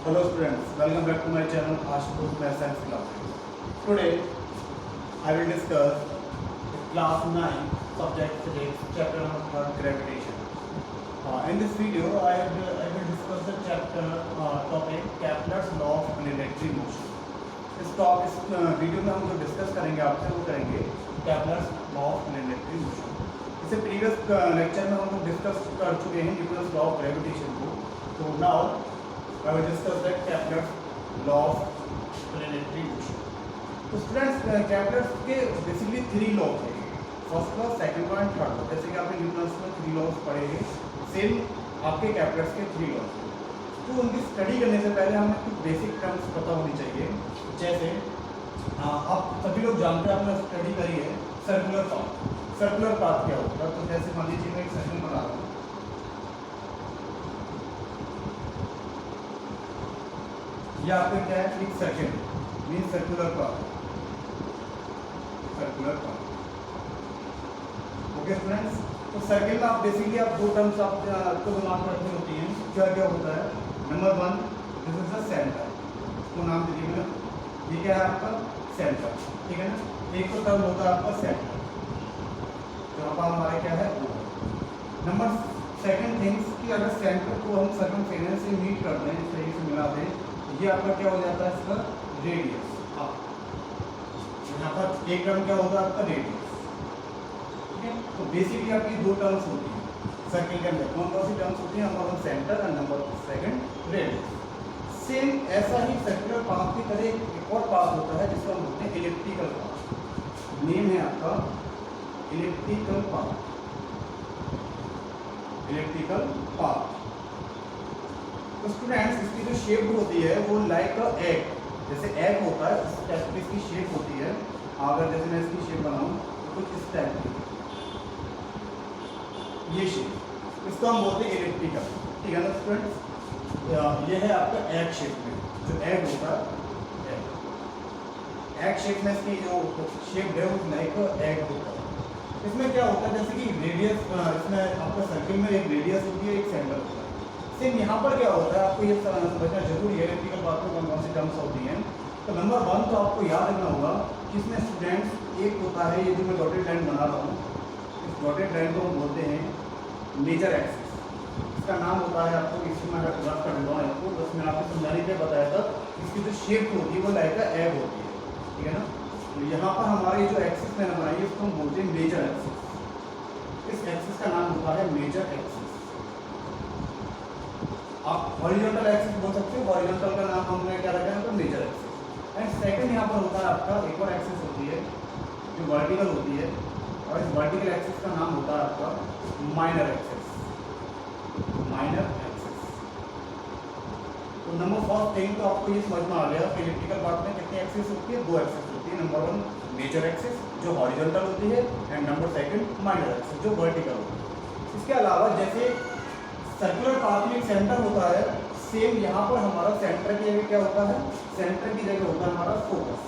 Hello students, welcome back to my channel Ashutosh Math Science Classes. Today I will discuss class 9 subject physics chapter number 3 gravitation. In this video I will discuss the chapter topic Kepler's law of planetary motion. इस video में हम जो discuss करेंगे आपसे वो करेंगे Kepler's law of planetary motion. इससे previous lecture में हम लोग डिस्कस कर चुके हैं न्यूटन्स लॉ ऑफ ग्रेविटेशन को. तो now I will discuss the Kepler's law of planetary motion. तो स्टूडेंट्स Kepler's के बेसिकली 3 लॉ थे, first law, second law and third law. जैसे कि आपने न्यूटन्स में 3 लॉज पढ़े हैं, सेम आपके Kepler's के 3 लॉज थे. तो उनकी स्टडी करने से पहले हमें कुछ बेसिक टर्म्स पता होनी चाहिए. जैसे आप सभी लोग जानते हैं, आपने स्टडी करी है सर्कुलर पाथ. सर्कुलर पाथ क्या होता है? तो जैसे मान लीजिए मैं एक सर्कल बना रहा हूँ, ये आपका क्या है, एक circle mean circular path. Circular path. Okay students, तो सर्कल में आप बेसिकली आप दो टर्म्स आपको दिमाग में रखनी होती हैं. क्या क्या होता है? Number 1 this is the centre. इसको नाम दीजिए, ये क्या है आपका सेंटर, ठीक है ना. एक तो टर्म होता है आपका सेंटर, जहाँ पर हमारा क्या है वो. नंबर सेकंड थिंग्स कि अगर सेंटर को हम सर्कमफेरेंस से मीट करते हैं, सही से मिला दें, ये आपका क्या हो जाता है, इसका रेडियस. यहाँ पर एक टर्म क्या होगा आपका रेडियस. ठीक है, तो बेसिकली आपकी दो टर्म्स होती हैं सर्कल के अंदर. कौन कौन सी टर्म्स होती हैं? Number 1 centre and number 2 radius. Same ऐसा ही सर्कुलर पाथ की तरह एक और पाथ होता है जिसको हम बोलते हैं इलिप्टिकल पाथ. नेम है आपका इलिप्टिकल पाथ. Elliptical path. तो स्टूडेंट्स इसकी जो शेप होती है वो लाइक अ एग, जैसे एग होता है इस टाइप की इसकी शेप होती है. अगर जैसे मैं इसकी शेप बनाऊं तो कुछ इस टाइप की ये शेप, इसको हम बोलते हैं इलिप्टिकल. ठीक है ना स्टूडेंट्स. ये है आपका एग शेप में, जो एग होता है एग शेप में इसकी जो शेप है वो लाइक एग होता है. इसमें क्या होता है, जैसे कि रेडियस, इसमें आपका सर्किल में एक रेडियस होती है, एक सेंटर होता है. सेम यहाँ पर क्या होता है, आपको ये समझना जरूरी है इलेक्ट्रिकल पाथ में कौन कौन सी टर्म्स होती हैं. तो नंबर 1 तो आपको याद रखना होगा कि इसमें स्टूडेंट्स एक होता है, ये जो मैं डॉटेड लाइन बना रहा हूँ, इस डॉटेड लाइन को हम बोलते हैं मेजर एक्सिस. इसका नाम होता है आपको, इसमें मैं अगर ग्राफ कर दूँ आपको, बस मैं आपको समझाने के लिए बताया था. इसकी जो शेप होती है वो लाइक एग होती है. ठीक है ना. तो यहाँ पर हमारी जो एक्सिस मैंने बनाई है उसको हम बोलते हैं मेजर एक्सिस. इस एक्सिस का नाम होता है मेजर एक्सिस. आप हॉरिजॉन्टल एक्सिस बोल सकते हो, हॉरिजॉन्टल का नाम हमने क्या रखा है तो मेजर एक्सिस. एंड सेकंड यहाँ पर होता है आपका एक और एक्सिस होती है जो वर्टिकल होती है, और इस वर्टिकल एक्सिस का नाम होता है आपका माइनर एक्सिस. Minor axis. तो नंबर फर्स्ट थिंग तो आपको ये समझ में आ गया कि इलिप्टिकल पाथ में कितनी एक्सिस होती है? 2 एक्सिस होती है. नंबर 1 मेजर एक्सिस जो हॉरिजॉन्टल होती है, and number second minor axis जो वर्टिकल होती है. इसके अलावा जैसे सर्कुलर पाथ में एक सेंटर होता है, सेम यहाँ पर हमारा सेंटर की जगह क्या होता है, सेंटर की जगह होता है हमारा फोकस.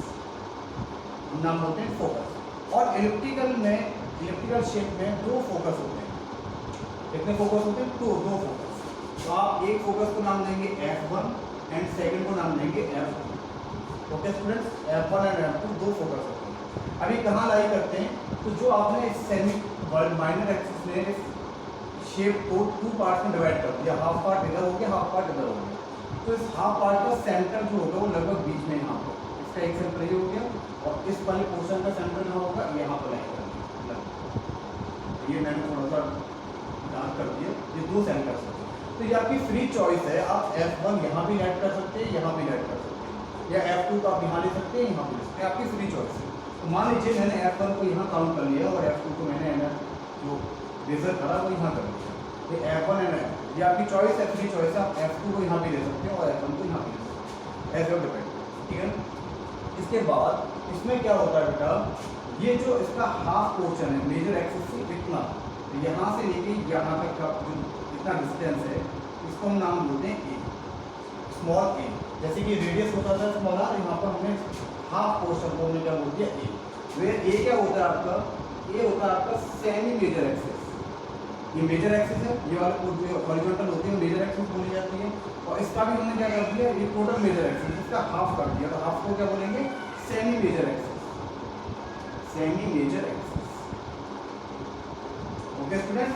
नाम होते हैं फोकस. और इलिप्टिकल में, इलिप्टिकल शेप में 2 फोकस होते हैं. कितने फोकस होते हैं? 2 फोकस. तो आप एक फोकस को नाम देंगे F1 एंड सेकंड को नाम देंगे F2. Okay students, F1 and F2 2 focus होते हैं. अभी कहाँ लाई करते हैं? तो जो आपने सेमी माइनर एक्सिस में शेप को 2 पार्ट में डिवाइड कर दिया, हाफ पार्ट इधर हो गया, हाफ पार्ट इधर हो गया. तो इस हाफ पार्ट का सेंटर जो होगा वो लगभग बीच में यहाँ पर, इसका एक सेंटर ये हो गया, और इस वाले पोर्शन का सेंटर जो होगा यहाँ पर लाइन. ये मैंने थोड़ा सा डार्क कर दिया. ये 2 सेंटर्स होते हैं. तो ये आपकी फ्री चॉइस है. आप F1 यहाँ भी ऐड कर सकते हैं, यहाँ भी ऐड कर सकते हैं, या F2 को आप यहाँ ले सकते हैं, यहाँ भी ले सकते हैं. आपकी फ्री चॉइस है. तो मान लीजिए मैंने F1 को यहाँ काउंट कर लिया और F2 को मैंने जो लेजर करा वो यहाँ कर लिया. ये F1 एंड F2 ये आपकी चॉइस है, फ्री चॉइस है. आप F2 को यहाँ भी ले सकते हो और F1 को यहाँ भी ले सकते हो, एज योर डिपेंड. ठीक है. इसके बाद इसमें क्या होता है बेटा, ये जो इसका हाफ पोर्शन है मेजर एक्सिस से इतना, तो यहाँ से लेके यहाँ तक का जो इतना डिस्टेंस है इसको हम नाम बोलते हैं ए, स्मॉल ए. जैसे कि रेडियस होता था स्मॉल आर, यहाँ पर हमने हाफ पोर्शन को हमने क्या बोल दिया ए. वे ए क्या होता है आपका? ए होता है आपका सेमी मेजर एक्सिस. ये मेजर एक्सिस है, ये वाला जो हॉरिजॉन्टल होती है मेजर मेजर एक्सिस बोली जाती है। और इसका भी हमने क्या कर दिया, ये टोटल मेजर एक्सिस इसका हाफ कर दिया, तो हाफ को क्या बोलेंगे, semi major axis, semi major axis. Okay student,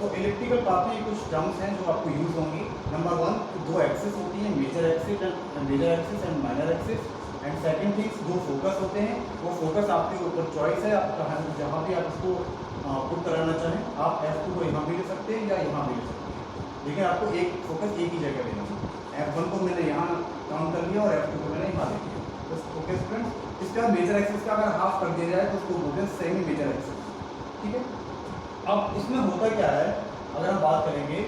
तो इलेक्ट्रिकल पाथ में कुछ टर्म्स हैं जो आपको यूज होंगी। नंबर 1, दो एक्सिस होती हैं, major axis and minor axis. And second things, दो फोकस होते हैं, वो फोकस आपके ऊपर चॉइस है, आप जहाँ भी आप इसको पुट कराना चाहें, आप F2 को यहाँ भी ले सकते हैं या यहाँ भी ले सकते हैं, लेकिन आपको एक फोकस एक ही जगह लेना है। F1 को मैंने यहाँ काउंट कर लिया और F2 को मैंने यहाँ ले लिया। तो ओके स्टूडेंट्स, इसका मेजर एक्सिस का अगर हाफ कर दिया जाए तो उसको बोलते हैं सेमी मेजर एक्सिस। ठीक है, अब इसमें होता क्या है, अगर हम बात करेंगे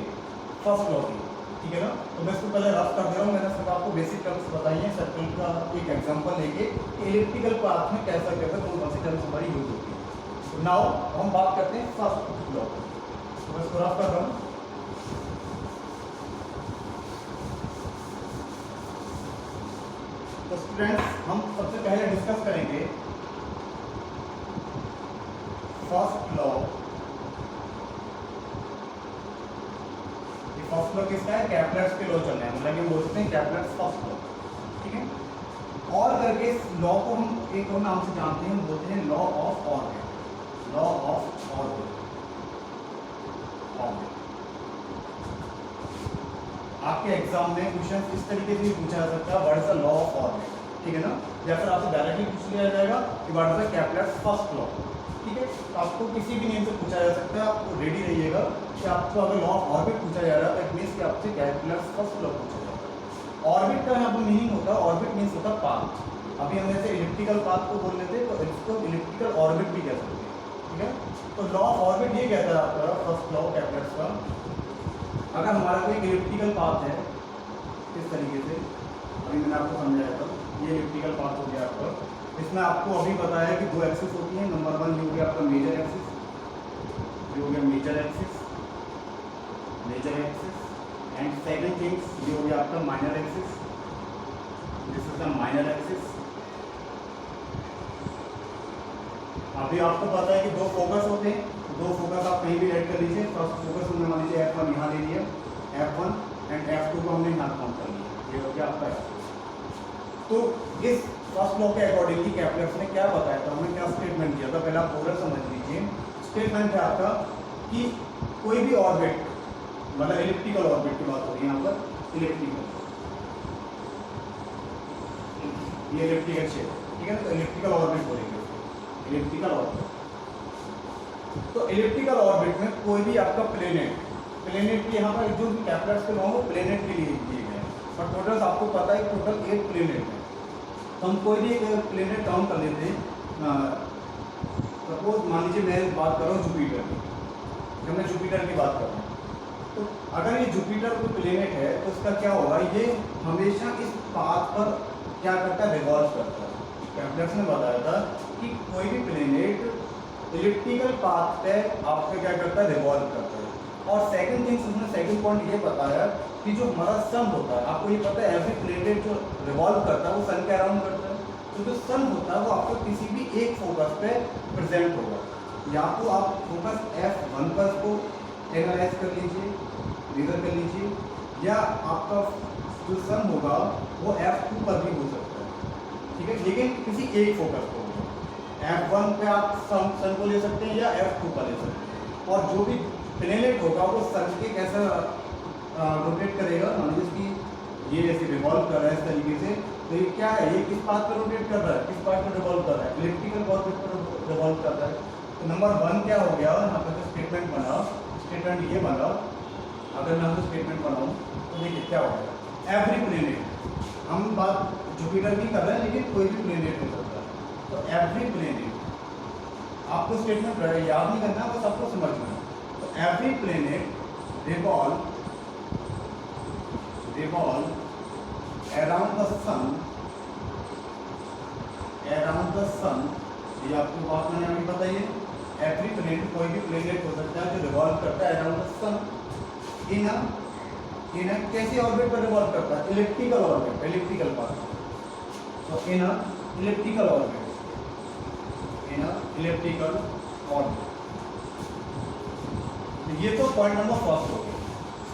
फर्स्ट लॉ की, ठीक है ना, तो मैं इसको पहले रफ कर दे रहा हूँ। मैंने सिर्फ आपको बेसिक टर्म्स बताई हैं, सर्कल का एक एग्जांपल लेके इलेक्ट्रिकल पाथ में कैसा कैसा कौन सी टर्म्स हमारी यूज होती है। नाउ हम बात करते हैं फर्स्ट लॉ, तो मैं इसको रफ कर रहा हूँ। तो स्टूडेंट्स, हम सबसे पहले डिस्कस करेंगे फर्स्ट लॉ। फर्स्ट लॉ किसका है, कैपलर्स के लॉ चल रहे हैं, मतलब कि बोल सकते हैं कैपलर्स फर्स्ट लॉ। ठीक है, और करके इस लॉ को हम एक और नाम से जानते हैं, बोलते हैं law of orbit, law of orbit. आपके एग्जाम में क्वेश्चन इस तरीके से पूछा जा सकता है, what is the law of orbit. ठीक है ना, या फिर आपसे डायरेक्टली पूछ लिया जाएगा कि what is the Kepler's first law. ठीक है, आपको किसी भी नेम से पूछा जा सकता है, आपको रेडी रहिएगा कि आपको अगर लॉ ऑफ ऑर्बिट पूछा जा रहा है तो इट मींस कि आपसे कैपलर्स फर्स्ट लॉ पूछा जा रहा है। ऑर्बिट का यहाँ पर मीनिंग होता है, ऑर्बिट मीन्स होता है पाथ। अभी हम जैसे इलेक्ट्रिकल पाथ को बोल लेते तो इसको इलेक्ट्रिकल ऑर्बिट भी कह सकते हैं। ठीक है, तो लॉ ऑफ ऑर्बिट ये कहता है आपका फर्स्ट लॉ कैपलर्स का, अगर हमारा कोई इलेक्ट्रिकल पाथ है इस तरीके से, अभी मैंने आपको समझाया था, ये इलेक्ट्रिकल पाथ हो गया आपका, इसमें आपको अभी पता है कि दो एक्सिस होती हैं। नंबर 1 ये हो गया आपका मेजर एक्सिस, ये हो गया major axis, and second things ये हो गया आपका minor axis, this is the minor axis. अभी आपको पता है कि दो फोकस होते हैं, दो फोकस आप कहीं भी ऐड कर लीजिए। फर्स्ट फोकस हमने मान लीजिए F1 यहाँ ले लिया, F1 एंड F2 को हमने यहाँ काउंट कर लिया, ये हो गया आपका F2। तो इस फर्स्ट लॉ के अकॉर्डिंगली कैपलर्स ने क्या बताया था, हमें क्या स्टेटमेंट दिया था, पहले आप पूरा समझ लीजिए। स्टेटमेंट है आपका कि कोई भी ऑर्बिट, मतलब इलिप्टिकल ऑर्बिट की बात हो रही है यहाँ पर, इलिप्टिकल, ये इलिप्टिकल शेप, ठीक है, तो इलिप्टिकल ऑर्बिट बोलेंगे, इलिप्टिकल ऑर्बिट। तो इलिप्टिकल ऑर्बिट में कोई भी आपका प्लेनेट की यहाँ पर जो भी कैपलर्स के लॉ वो प्लेनेट के लिए दिए गए हैं, और टोटल आपको पता है टोटल 8 प्लेनेट है। तो हम कोई भी एक प्लेनेट काउंट कर लेते हैं। सपोज मान लीजिए मैं बात कर रहा हूँ जुपिटर की, जब मैं जुपिटर की बात कर रहा हूँ, तो अगर ये जुपिटर कोई प्लेनेट है तो उसका क्या होगा, ये हमेशा इस पाथ पर क्या करता है, रिवॉल्व करता है। कैपलर्स ने बताया था कि कोई भी प्लेनेट इलिप्टिकल पाथ पे आपका क्या करता है, रिवॉल्व करता है। और सेकंड थिंग्स उसने सेकंड पॉइंट ये बताया कि जो हमारा सन होता है, आपको ये पता है एवरी प्लेनेट जो रिवॉल्व करता है वो सन के अराउंड करता है। तो जो सन होता है वो आपको किसी भी एक फोकस पे प्रेजेंट होगा, या तो आप फोकस F1 पर इसको एनालाइज कर लीजिए, मेजर कर लीजिए, या आपका जो सन होगा वो F2 पर भी हो सकता है। ठीक है, लेकिन किसी एक फोकस को होगा, F1 पे आप सन को ले सकते हैं या F2 पर ले सकते हैं। और जो भी प्लेनेट होगा वो सन के कैसा रोटेट करेगा, मान लीजिए कि ये ऐसे रिवॉल्व कर रहा है इस तरीके से, तो ये क्या है, ये किस पाथ पर रोटेट कर रहा है, किस पाथ पर रिवॉल्व कर रहा है, इलेक्ट्रिकल ऑर्बिट पर रिवॉल्व कर रहा है। तो नंबर 1 क्या हो गया, यहाँ पर जो स्टेटमेंट बना, स्टेटमेंट ये बना, अगर मैं आपको स्टेटमेंट बनाऊँ तो देखिए क्या हो गया, एवरी प्लेनेट, हम बात जुपिटर की कर रहे हैं लेकिन कोई भी प्लेनेट हो सकता है। तो एवरी प्लेनेट, आपको स्टेटमेंट याद नहीं करना, बस आपको समझना है। तो every planet revolve around the sun, ये आपको बात मैंने अभी बताई है। एवरी प्लेनेट, कोई भी प्लेनेट हो सकता है जो रिवॉल्व करता है अराउंड द सन इन अ कैसे ऑर्बिट पर रिवॉल्व करता है, इलिप्टिकल ऑर्बिट, इलिप्टिकल पाथ। तो इन अ इलिप्टिकल ऑर्बिट, ये तो पॉइंट नंबर फर्स्ट हो गया।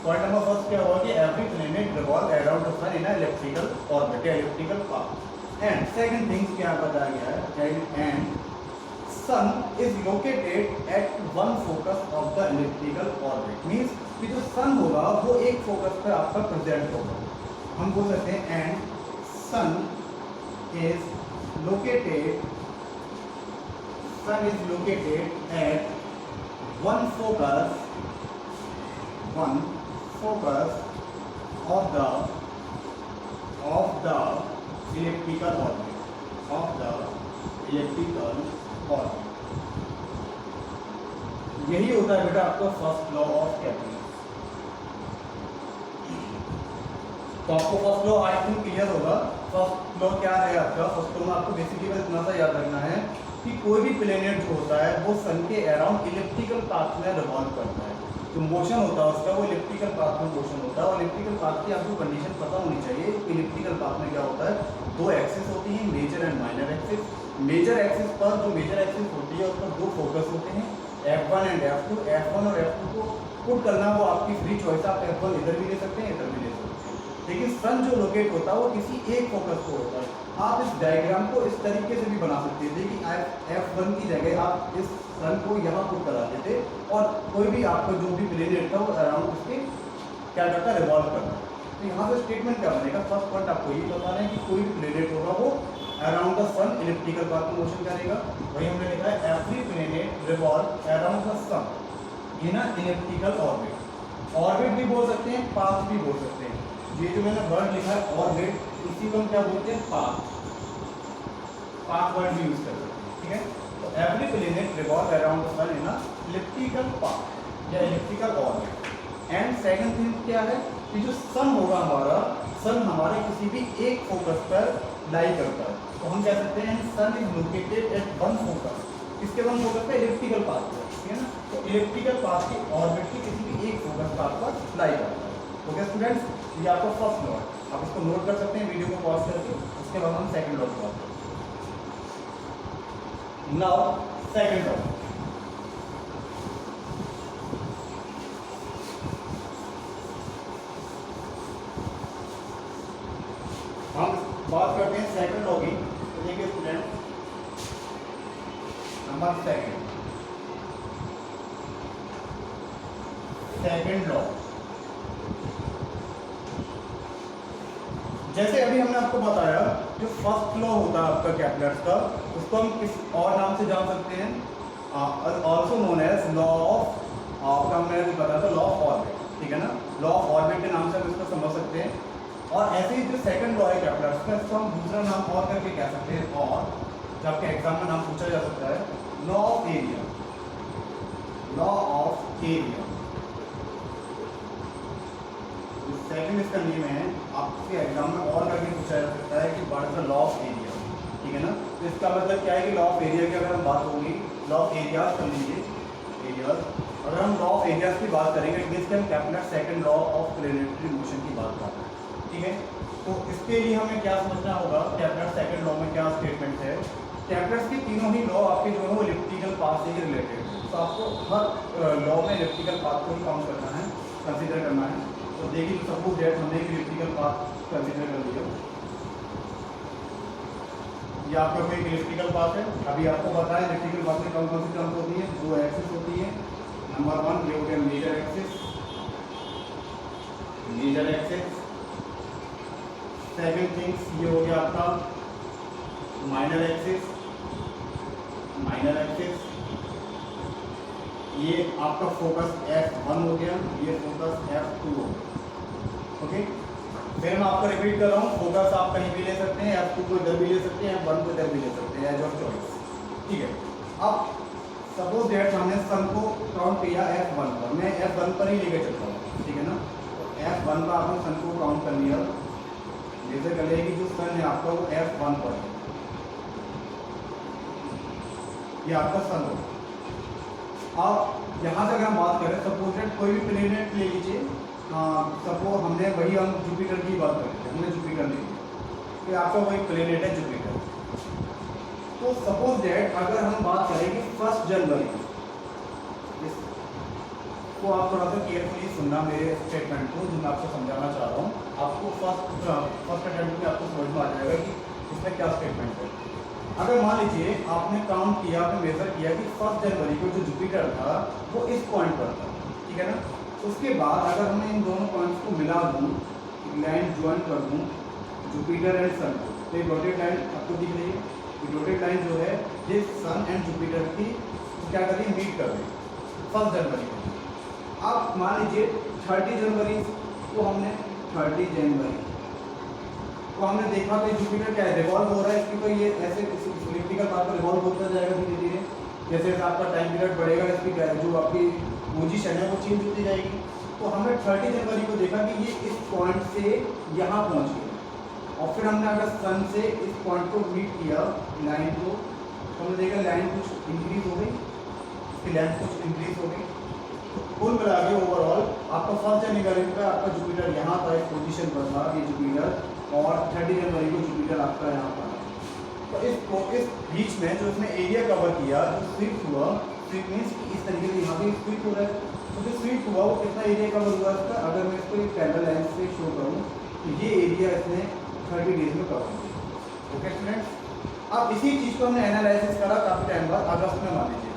पॉइंट नंबर फर्स्ट क्या होगा कि every planet revolve around the sun in elliptical orbit या elliptical path. And second thing क्या बताया गया है, and sun is located at one focus of the elliptical orbit. Means कि जो सन होगा वो एक फोकस पे आपका प्रेजेंट होगा। हम बोल सकते हैं and sun is located at one focus of the elliptical orbit। यही होता है बेटा आपका फर्स्ट लॉ ऑफ कैल्कुलस। तो आपको first law I think clear होगा। फर्स्ट लॉ क्या है आपका? फर्स्ट लॉ में आपको बेसिकली बस इतना सा याद रखना है कि कोई भी प्लेनेट जो होता है वो सन के अराउंड इलिप्टिकल पाथ में रिवॉल्व करता है। जो मोशन होता है उसका वो इलिप्टिकल पाथ में मोशन होता है। और इलिप्टिकल पाथ की आपको कंडीशन पता होनी चाहिए। इलिप्टिकल पाथ में क्या होता है, दो एक्सिस होती हैं, major and minor axis. Major axis पर जो मेजर एक्सिस होती है उस पर दो फोकस होते हैं, F1 एंड F2। F1 और F2 को पुट करना वो आपकी फ्री चॉइस है। आप F1 इधर भी ले सकते हैं, इधर भी ले सकते हैं, लेकिन सन जो लोकेट होता है वो किसी एक फोकस को होता है। आप इस डायग्राम को इस तरीके से भी बना सकते थे कि F1 की जगह आप इस सन को यहाँ पुट करा देते और कोई भी आपका जो भी प्लेनेट था वो अराउंड उसके क्या करता है, रिवॉल्व करता है। तो यहाँ से स्टेटमेंट क्या बनेगा? फर्स्ट पॉइंट आपको ये बता रहे हैं कि कोई भी प्लेनेट होगा वो around the sun elliptical path में मोशन करेगा। वही हमने लिखा है every planet revolve around the sun in a elliptical orbit. Orbit भी बोल सकते हैं, पाथ भी बोल सकते हैं। ये जो मैंने वर्ड लिखा है ऑर्बिट, इसी को हम क्या बोलते हैं, पाथ वर्ड भी यूज कर सकते हैं। ठीक है, तो every planet revolve around the sun in a elliptical path या elliptical orbit. And second thing क्या है कि जो सन होगा हमारा, सन हमारे किसी भी एक फोकस पर लाई करता है। तो हम कह सकते हैं sun is located at one focus. किसके वन फोकस पे? इलिप्टिकल पाथ पर। ठीक है ना, तो इलिप्टिकल पाथ की ऑर्बिट की किसी भी एक फोकस पाथ पर लाई करता है। ओके स्टूडेंट्स, ये आपका फर्स्ट लॉ है। आप इसको नोट कर सकते हैं वीडियो को पॉज करके। उसके बाद हम सेकंड लॉ की बात करते हैं। नाउ सेकंड लॉ, हम बात करते हैं सेकंड लॉ की। तो देखिए स्टूडेंट, नंबर सेकंड लॉ, जैसे अभी हमने आपको बताया जो फर्स्ट लॉ होता है आपका कैल्कुलस का, उसको हम किस और नाम से जान सकते हैं, also known as law of, आपका हमने बताया था लॉ ऑफ ऑर्बिट। ठीक है ना, लॉ ऑफ ऑर्बिट के नाम से हम इसको समझ सकते हैं। और ऐसे ही जो सेकंड लॉ है कैल्कुलस का, इसको हम दूसरा नाम और करके कह सकते हैं, और जो आपके एग्जाम में नाम पूछा जा सकता है, law of area. Law of area second इसका नेम है। आपके एग्जाम में और करके पूछा जा सकता है कि what is the law of area. ठीक है ना, तो इसका मतलब क्या है कि लॉ ऑफ एरिया की अगर हम बात होगी, लॉ ऑफ एरियाज कर लीजिए, एरियाज। अगर हम लॉ ऑफ एरियाज की बात करेंगे तो इसके हम calculus second law of planetary motion की बात कर रहे हैं। ठीक है, तो इसके लिए हमें क्या समझना होगा, कैल्कुलस सेकंड लॉ में क्या स्टेटमेंट है। कैल्कुलस के तीनों ही लॉ आपके जो है वो इलिप्टिकल पाथ से ही रिलेटेड है। तो आपको हर लॉ में इलिप्टिकल पाथ को ही काउंट करना है, कंसिडर करना है। तो देखिए सपोज दैट हमने एक इलिप्टिकल पाथ कंसीडर कर लिया। ये आपका कोई इलिप्टिकल पाथ है। अभी आपको पता है इलिप्टिकल पाथ में कौन कौन सी टर्म्स होती है, दो एक्सिस होती है। नंबर वन ये हो गया major axis, major axis. Second things ये हो गया आपका माइनर एक्सिस, माइनर एक्सिस। ये आपका फोकस F1 हो गया, ये फोकस F2 हो गया। ओके, फिर मैं आपको रिपीट कर रहा हूँ, फोकस आप कहीं भी ले सकते हैं, F2 को इधर भी ले सकते हैं, F1 को इधर भी ले सकते हैं, एज ऑफ चॉइस। ठीक है, अब सपोज दैट हमने सन को काउंट किया F1 पर, मैं F1 पर ही लेके चलता हूँ। ठीक है ना, तो F1 पर आपने सन को काउंट कर लिया। जैसे कर लिया कि जो सन है आपका वो F1 पर है, ये आपका सन होगा। अब यहाँ से अगर हम बात करें, सपोज दैट कोई भी प्लेनेट ले लीजिए, सपोज हमने वही हम जुपिटर की बात कर रहे थे, हमने जुपिटर ले लिया कि आपका वही प्लेनेट है जुपिटर। तो सपोज दैट अगर हम बात करें कि 1 जनवरी इसको आप थोड़ा सा केयरफुली सुनना मेरे स्टेटमेंट को, जो मैं आपको समझाना चाह रहा हूँ। आपको फर्स्ट अटेम्प्ट में आपको समझ में आ जाएगा कि इसमें क्या स्टेटमेंट है। अगर मान लीजिए आपने काउंट किया, आपने मेजर किया कि 1 जनवरी को जो जुपिटर था वो इस पॉइंट पर था, ठीक है ना। उसके बाद अगर मैं इन दोनों पॉइंट्स को मिला दूँ, लाइन ज्वाइन कर दूँ जुपिटर एंड सन को, तो ये डॉटेड लाइन आपको दिख रही है। ये डॉटेड लाइन जो है ये सन एंड जुपिटर की क्या कर रही है, मीट कर रही है 1 जनवरी को। अब मान लीजिए 30 जनवरी को हमने 30 जनवरी तो हमने देखा कि जुपिटर क्या है, रिवॉल्व हो रहा है इसकी, तो ये ऐसे इलिप्टिकल पाथ पर रिवॉल्व होता जाएगा धीरे धीरे। जैसे जैसे आपका टाइम पीरियड बढ़ेगा इसकी जो आपकी पोजीशन है वो चेंज होती जाएगी। तो हमने 30 जनवरी को देखा कि ये इस पॉइंट से यहाँ पहुँच गया, और फिर हमने अगर सन से इस पॉइंट को मीट किया लाइन को, तो हमने देखा लाइन कुछ इंक्रीज हो गई, इसकी लेंथ कुछ इंक्रीज हो गई। तो कुल मिला के ओवरऑल आपका 1 जनवरी का आपका जुपिटर यहाँ था, इस पोजीशन पर था ये जुपिटर, और 30 जनवरी को जुपिटर आपका यहाँ पर। तो इस बीच में जो इसने एरिया कवर किया, जो स्वीप हुआ, स्वीप मीन्स कि इस तरीके से यहाँ पे स्वीप हो रहा है, तो जो स्वीप हुआ वो कितना एरिया कवर हुआ इसका, अगर मैं इसको एक पैरेलल लाइन से शो करूँ तो ये एरिया इसने 30 डेज में कवर किया। ओके स्टूडेंट्स, अब इसी चीज़ को हमने एनालिसिस करा काफ़ी टाइम बाद, अगस्त में मान लीजिए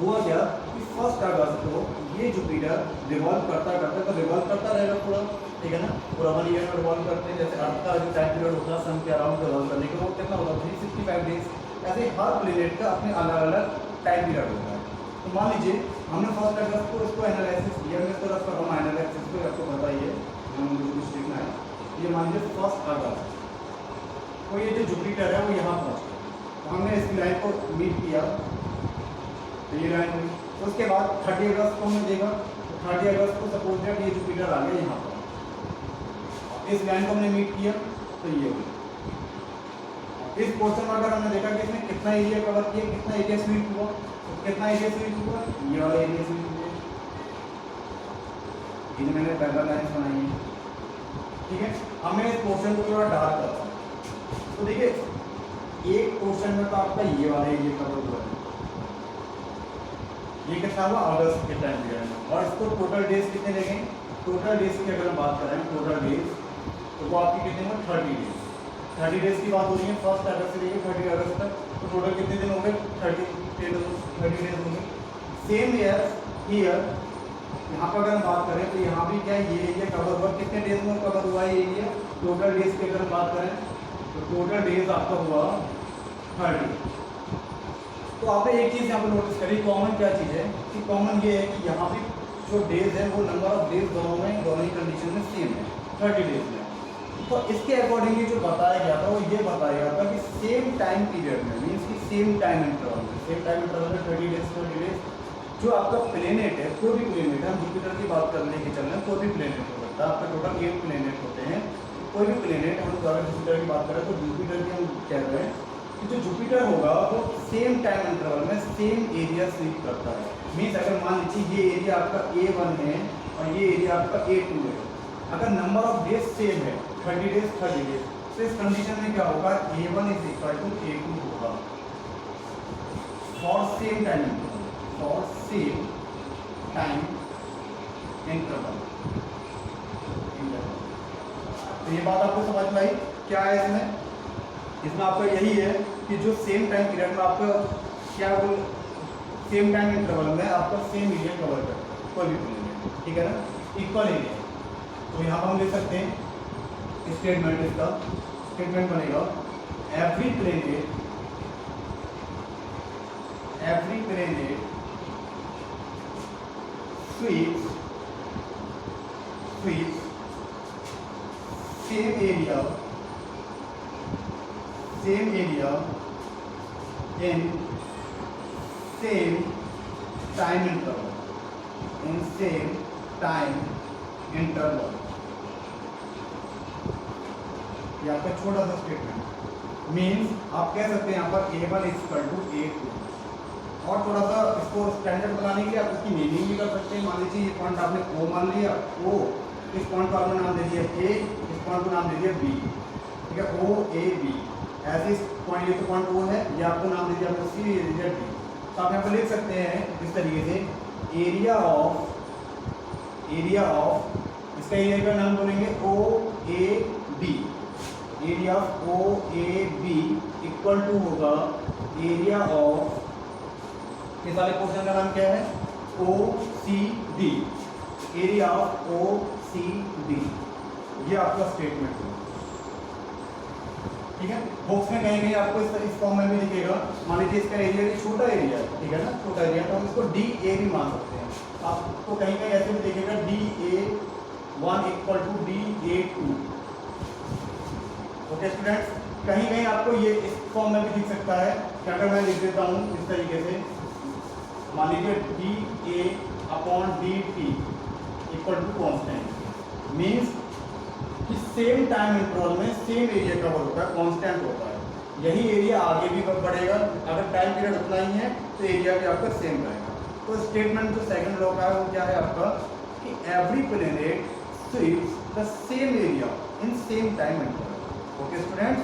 हुआ क्या कि 1 अगस्त को ये जुपिटर रिवॉल्व करता करता, तो रिवॉल्व करता रहेगा पूरा, ठीक है ना, पूरा 1 ईयर में रिवॉल्व करते हैं। जैसे अर्थ का जो टाइम पीरियड होता है सन के अराउंड रिवॉल्व करने का, वो कितना होता है 365 डेज। ऐसे हर प्लेनेट का अपने अलग अलग टाइम पीरियड होता है। तो मान लीजिए हमने 1 अगस्त को इसको एनालिसिस किया, मैं इसको रख कर रहा हूँ एनालिसिस को, आपको बताइए मुझे कुछ लिखना है। ये मान लीजिए 1 अगस्त को ये जो जुपिटर है वो यहाँ पहुँच गया, तो हमने इसकी लाइन को मीट किया, तो ये लाइन हुई। उसके बाद 30 अगस्त को हमने देखा, तो 30 अगस्त को सपोज दैट ये जुपिटर आ गया यहाँ पर, इस लाइन को हमने मीट किया, तो ये हुई। इस पोर्शन में अगर हमने देखा कि इसने कितना एरिया कवर किया, कितना एरिया स्वीप हुआ, तो कितना एरिया स्वीप हुआ, ये वाला एरिया स्वीप हुआ, इन्हें मैंने पैरेलल लाइन बनाई है, ठीक है। अब मैं इस पोर्शन को थोड़ा डार्क करता हूँ, तो देखिए एक पोर्शन में तो आपका ये वाला एरिया कवर हुआ है, ये कितना हुआ अगस्त के टाइम पीरियड में, और इसको टोटल डेज कितने देंगे, टोटल डेज की अगर हम बात करें टोटल डेज, तो वो आपकी कितने हुए 30 डेज। 30 डेज की बात हो रही है 1 अगस्त से लेकर 30 अगस्त तक, तो टोटल कितने दिन हो गए 30 डेज होंगे। सेम ईयर यहाँ पर अगर हम बात करें तो यहाँ भी क्या है, ये एरिया कवर हुआ, कितने डेज में कवर हुआ ये एरिया, टोटल डेज की अगर हम बात करें तो टोटल डेज आपका हुआ 30। तो आपने एक चीज़ यहाँ पर नोटिस करी, कॉमन क्या चीज़ है कि कॉमन ये है कि यहाँ भी जो डेज है वो नंबर ऑफ डेज दोनों ही कंडीशन में सेम है 30 डेज में। तो इसके अकॉर्डिंगली जो बताया गया था वो ये बताया गया था कि सेम टाइम पीरियड में, मीन्स कि सेम टाइम इंटरवल में 30 डेज जो आपका प्लेनेट है, कोई भी प्लेनेट है, हम जुपिटर की बात करने की चल रहे हैं, कोई भी प्लेनेट हो सकता है, आपका टोटल 8 प्लेनेट होते हैं, कोई भी प्लेनेट हम अगर जुपिटर की बात करें तो जुपिटर की हम कह रहे हैं कि जो जुपिटर होगा वो सेम टाइम इंटरवल में सेम एरिया स्वीप करता है। मीन्स अगर मान लीजिए ये एरिया आपका A1 है और ये एरिया आपका A2 है, अगर नंबर ऑफ डेज सेम है 30 डेज, तो इस कंडीशन में क्या होगा, A1 is equal to A2 होगा फॉर सेम टाइम इंटरवल। तो ये बात आपको समझ में आई क्या है इसमें आपका यही है कि जो सेम टाइम पीरियड में आपका क्या बोल सेम टाइम इंटरवल में आपका सेम एरिया कवर करता है कोई भी प्लेनेट, ठीक है ना, इक्वल एरिया। तो यहाँ पर हम लिख सकते हैं स्टेटमेंट, इसका स्टेटमेंट बनेगा every planet sweeps same area in same time interval। ये आपका छोटा सा स्टेटमेंट मीन्स आप कह सकते हैं यहाँ पर A1 इक्वल टू A2, और थोड़ा सा इसको स्टैंडर्ड बनाने के लिए आप इसकी मीनिंग भी कर सकते हैं। मान लीजिए ये पॉइंट आपने O मान लिया, O, इस पॉइंट को आपने नाम दे दिया A, इस पॉइंट को नाम दे दिया B, ठीक है, O A B। ऐसे इस पॉइंट, ये तो पॉइंट O है, ये आपको नाम दे दिया आपको C, ये दे दिया D। तो आप यहाँ पर लिख सकते हैं इस तरीके से एरिया ऑफ एरिया ऑफ, इसका एरिया का नाम बोलेंगे O A B, area of O A B equal to होगा एरिया ऑफ, इस वाले पोर्शन का नाम क्या है, O C D, area of O C D, ये आपका स्टेटमेंट है। ठीक है, बॉक्स में कहीं कहीं आपको इस फॉर्म में भी दिखेगा, मान लीजिए इसका एरिया छोटा एरिया है, ठीक है ना, छोटा एरिया, तो हम इसको डी ए भी मान सकते हैं। आपको कहीं कहीं ऐसे भी दिखेगा d a 1 equal to d a 2। Okay students, कहीं कहीं आपको ये इस फॉर्म में भी दिख सकता है कि अगर मैं लिख देता हूँ इस तरीके से, मान लीजिए d a upon d t equal to constant, means कि सेम टाइम इंटरवल में सेम एरिया कवर होता है, कांस्टेंट होता है। यही एरिया आगे भी बढ़ेगा, अगर टाइम पीरियड उतना ही है तो एरिया भी आपका सेम रहेगा। तो स्टेटमेंट जो सेकंड लॉ का है वो क्या है आपका, कि every planet sweeps the same area in same time interval. Okay students,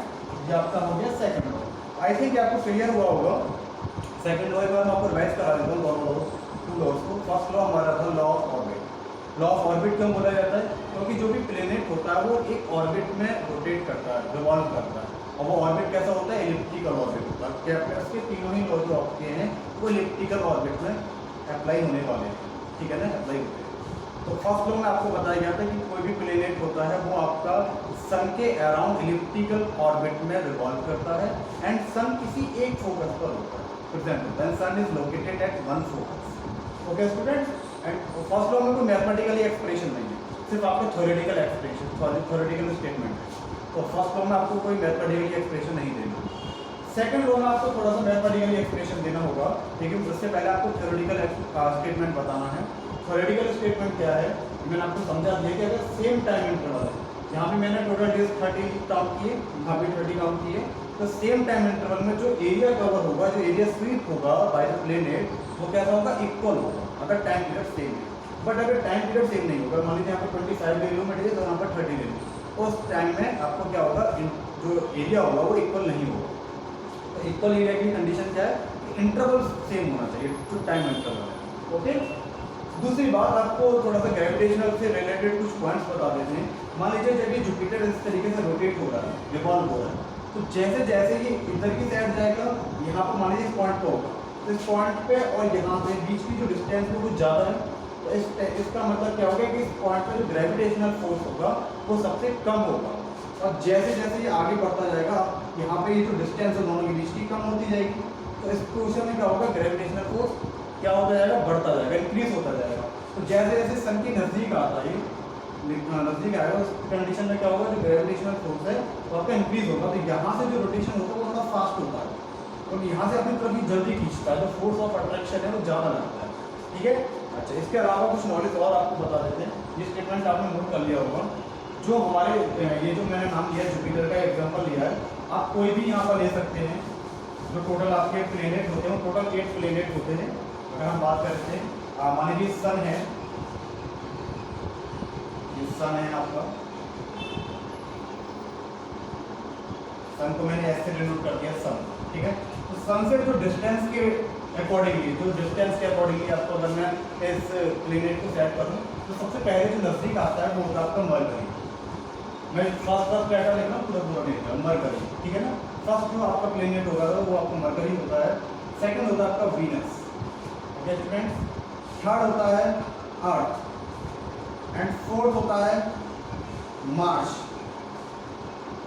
ये आपका हो गया सेकंड लॉ। आई थिंक आपको क्लियर हुआ होगा। सेकंड लॉ एक बार मैं आपको रिवाइज करा देता हूँ दोनों लॉज, टू लॉज को। फर्स्ट लॉ हमारा था law of orbit. Law of orbit क्यों बोला जाता है, क्योंकि जो भी प्लेनेट होता है वो एक ऑर्बिट में रोटेट करता है, रिवॉल्व करता है, और वो ऑर्बिट कैसा होता है, इलिप्टिकल ऑर्बिट होता है। कैप्टर्स के तीनों ही लॉ जो आपके हैं वो इलिप्टिकल ऑर्बिट में अप्लाई होने वाले हैं, ठीक है ना, अप्लाई होते हैं। तो फर्स्ट लॉ में आपको बताया गया था कि कोई भी प्लेनेट होता है वो आपका सन के अराउंड इलिप्टिकल ऑर्बिट में रिवॉल्व करता है, एंड सन किसी एक फोकस पर होता है। For example when sun is located at one focus. Okay students, and first law में कोई मैथमेटिकली एक्सप्रेशन नहीं है, सिर्फ आपका थ्योरेटिकल एक्सप्रेशन, थ्योरेटिकल स्टेटमेंट है। तो फर्स्ट लॉ में आपको कोई मैथमेटिकली एक्सप्रेशन नहीं देना। सेकंड लॉ में आपको थोड़ा सा मैथमेटिकली एक्सप्रेशन देना होगा, लेकिन उससे पहले आपको थ्योरेटिकल स्टेटमेंट बताना है। थ्योरेटिकल स्टेटमेंट क्या है, मैंने आपको समझा दिया कि अगर सेम टाइम इंटरवल है, यहाँ भी मैंने टोटल डेज 30 काउंट किए, यहाँ भी 30 काउंट किए, तो सेम टाइम इंटरवल में जो एरिया कवर होगा, जो एरिया स्वीप होगा बाय द प्लेनेट, वो कैसा होगा, इक्वल होगा, अगर टाइम पीरियड सेम है। बट अगर टाइम पीरियड सेम नहीं होगा, मान लीजिए यहाँ पर 25 ले लूँ मैं डेज और यहाँ पर 30 ले लूँ, उस टाइम में आपको क्या होगा, जो एरिया होगा वो इक्वल नहीं होगा। तो इक्वल एरिया की कंडीशन क्या है, इंटरवल सेम होना चाहिए, जो टाइम इंटरवल है। ओके, दूसरी बात आपको थोड़ा सा ग्रेविटेशनल से रिलेटेड कुछ पॉइंट्स बता देते हैं। मान लीजिए जब ये जुपिटर इस तरीके से रोटेट हो रहा है, रिवॉल्व हो रहा है, तो जैसे जैसे ये इधर की साइड जाएगा, यहाँ पर मान लीजिए इस पॉइंट पे होगा, तो इस पॉइंट पे और यहाँ पे बीच की जो डिस्टेंस है वो कुछ ज़्यादा है, तो इसका मतलब क्या होगा कि इस पॉइंट पे जो ग्रेविटेशनल फोर्स होगा वो सबसे कम होगा, और जैसे जैसे ये आगे बढ़ता जाएगा, यहाँ पे ये जो डिस्टेंस है दोनों के बीच की कम होती जाएगी, तो इस पोजिशन में क्या होगा, ग्रेविटेशनल फोर्स क्या होता जाएगा, बढ़ता जाएगा, इंक्रीज होता जाएगा। तो जैसे जैसे सन के नज़दीक आता है, नज़दीक आएगा, उस कंडीशन में क्या होगा, जो ग्रेविटेशनल फोर्स है वो आपका इंक्रीज होगा, तो यहाँ से जो रोटेशन होता है वो थोड़ा फास्ट होता है, तो यहाँ से अपनी तरफ ही जल्दी खींचता है, तो फोर्स ऑफ अट्रैक्शन है वो ज़्यादा लगता है। ठीक है, अच्छा, इसके अलावा कुछ नॉलेज और आपको बता देते हैं। ये स्टेटमेंट आपने नोट कर लिया होगा, जो हमारे ये जो मैंने नाम लिया जुपिटर का एग्जाम्पल लिया है, आप कोई भी यहाँ पर ले सकते हैं। जो टोटल आपके प्लेनेट होते हैं वो टोटल 8 प्लेनेट होते हैं। अगर हम बात करते हैं, मान लीजिए सन है, ये सन है आपका, सन को मैंने ऐसे डिनोट कर दिया सन, ठीक है। तो सन से जो डिस्टेंस के अकॉर्डिंगली आपको अगर मैं इस प्लेनेट को सेट करूँ, तो सबसे पहले जो नज़दीक आता है वो होता है आपका मरकरी। मैं फर्स्ट डाटा लिख रहा हूँ, पूरा नहीं लिख मरकरी, ठीक है ना। फर्स्ट जो आपका प्लेनेट होगा वो आपका मरकरी होता है, सेकंड होता है आपका वीनस, ओके स्टूडेंट्स, थर्ड होता है अर्थ, एंड फोर्थ होता है मार्स।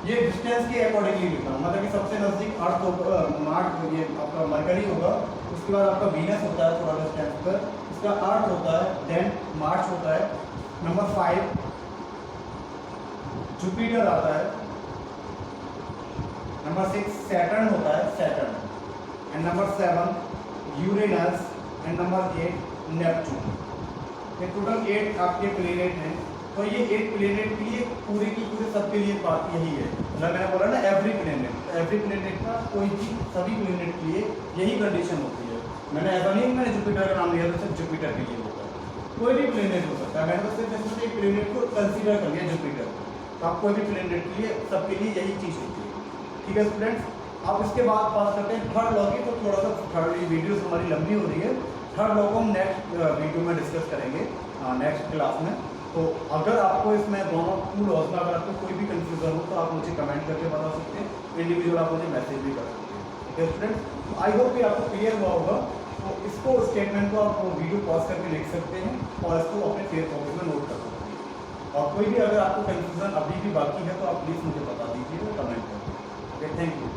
ये डिस्टेंस के अकॉर्डिंगली लिखा हूँ, मतलब कि सबसे नज़दीक अर्थ होगा, मार्स, ये आपका मरकरी होगा, उसके बाद आपका वीनस होता है थोड़ा डिस्टेंस पर, उसका अर्थ होता है, देन मार्स होता है, नंबर 5 जुपिटर आता है, नंबर 6 सैटर्न होता है, Saturn, and number 7 Uranus, and number 8 Neptune. ये टोटल 8 आपके प्लेनेट हैं। तो ये 8 प्लेनेट के लिए पूरे की पूरे सबके लिए बात यही है, मतलब मैंने बोला ना एवरी प्लेनेट का कोई भी सभी प्लेनेट के लिए यही कंडीशन होती है। मैंने ऐसा नहीं मैंने जुपिटर का नाम लिया तो सिर्फ जुपिटर के लिए होता है, कोई भी प्लेनेट हो सकता है। मैंने तो सिर्फ एक प्लेनेट को कंसीडर कर लिया जुपिटर, तो आप कोई भी प्लेनेट के लिए सबके लिए यही चीज़ होती है। ठीक है स्टूडेंट्स, आप इसके बाद पास करते हैं थर्ड लॉ की। तो थोड़ा सा थर्ड वीडियोस हमारी लंबी हो रही है, थर्ड लॉ को हम नेक्स्ट वीडियो में डिस्कस करेंगे नेक्स्ट क्लास में। तो अगर आपको इसमें दोनों टू लॉज में अगर आपको कोई भी कंफ्यूजन हो तो आप मुझे कमेंट करके बता सकते हैं, इंडिविजुअल आप मुझे मैसेज भी कर सकते हैं। ओके स्टूडेंट्स, आई होप कि आपको क्लियर हुआ होगा। तो इसको स्टेटमेंट को आप वीडियो पॉज करके लिख सकते हैं और इसको अपने फेस कॉपी में नोट कर सकते हैं। और कोई भी अगर आपको कंफ्यूजन अभी भी बाकी है तो आप प्लीज़ मुझे बता दीजिए कमेंट करके। Okay, thank you.